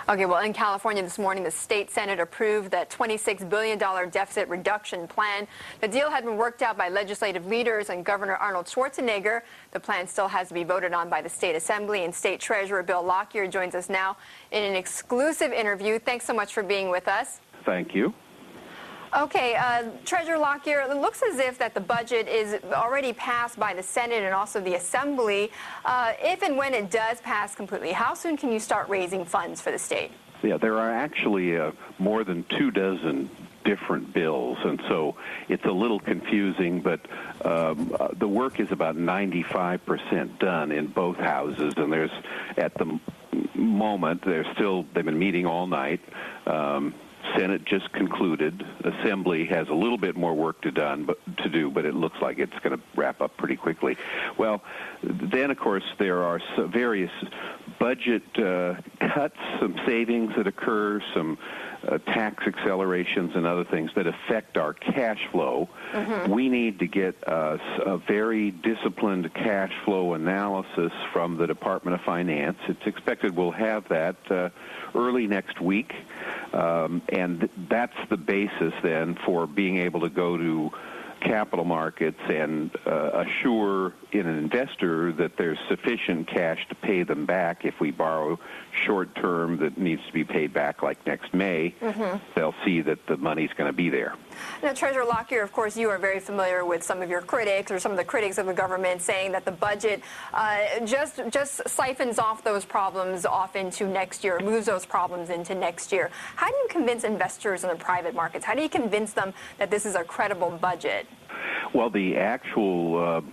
Okay, well, in California this morning, the state Senate approved that $26 billion deficit reduction plan. The deal had been worked out by legislative leaders and Governor Arnold Schwarzenegger. The plan still has to be voted on by the state assembly, and State Treasurer Bill Lockyer joins us now in an exclusive interview. Thanks so much for being with us. Thank you. Okay, Treasurer Lockyer, it looks as if that the budget is already passed by the Senate and also the Assembly. If and when it does pass completely, how soon can you start raising funds for the state? Yeah, there are actually more than 24 different bills, and so it's a little confusing, but the work is about 95% done in both houses, and there's, at the moment, they've been meeting all night. Senate just concluded. Assembly has a little bit more work to do, but it looks like it's going to wrap up pretty quickly. Well, then, of course, there are various budget cuts, some savings that occur, some tax accelerations and other things that affect our cash flow. We need to get a very disciplined cash flow analysis from the Department of Finance. It's expected we'll have that early next week. And that's the basis then for being able to go to capital markets and assure an investor that there's sufficient cash to pay them back. If we borrow short term that needs to be paid back like next May, they'll see that the money's going to be there. Now, Treasurer Lockyer, of course, you are very familiar with some of your critics or some of the critics of the government saying that the budget just siphons off those problems off into next year, moves those problems into next year. How do you convince investors in the private markets? How do you convince them that this is a credible budget? Well, the actual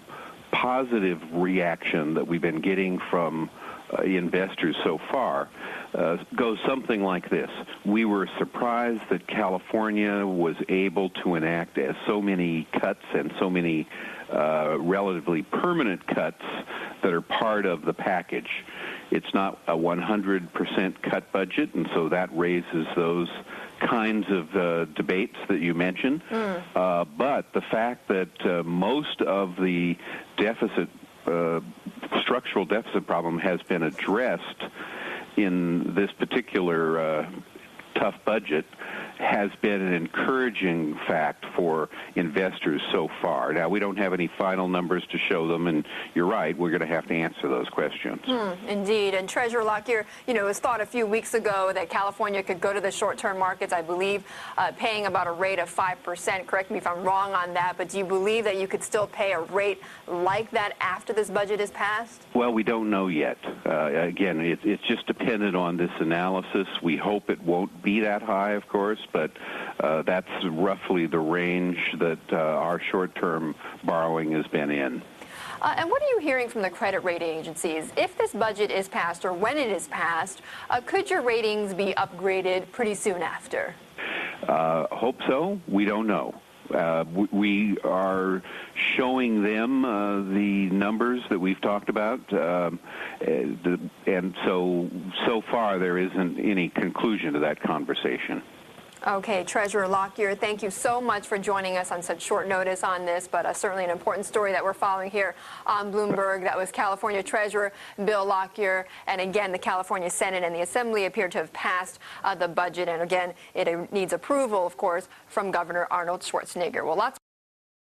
positive reaction that we've been getting from investors so far goes something like this. We were surprised that California was able to enact so many cuts and so many relatively permanent cuts that are part of the package. It's not a 100% cut budget, and so that raises those kinds of debates that you mentioned. But the fact that most of the structural deficit problem has been addressed in this particular tough budget has been an encouraging fact for investors so far. Now, we don't have any final numbers to show them, and you're right, we're going to have to answer those questions. Indeed. And Treasurer Lockyer, it was thought a few weeks ago that California could go to the short-term markets, I believe, paying about a rate of 5%. Correct me if I'm wrong on that, but do you believe that you could still pay a rate like that after this budget is passed? Well, we don't know yet. Again, it's just dependent on this analysis. We hope it won't be that high, of course, but that's roughly the range that our short-term borrowing has been in. And what are you hearing from the credit rating agencies? If this budget is passed or when it is passed, could your ratings be upgraded pretty soon after? Hope so. We don't know. We are showing them the numbers that we've talked about, and so far there isn't any conclusion to that conversation. Okay, Treasurer Lockyer, thank you so much for joining us on such short notice on this, but certainly an important story that we're following here on Bloomberg. That was California Treasurer Bill Lockyer, and again, the California Senate and the Assembly appear to have passed the budget, and again, it needs approval, of course, from Governor Arnold Schwarzenegger. Well, lots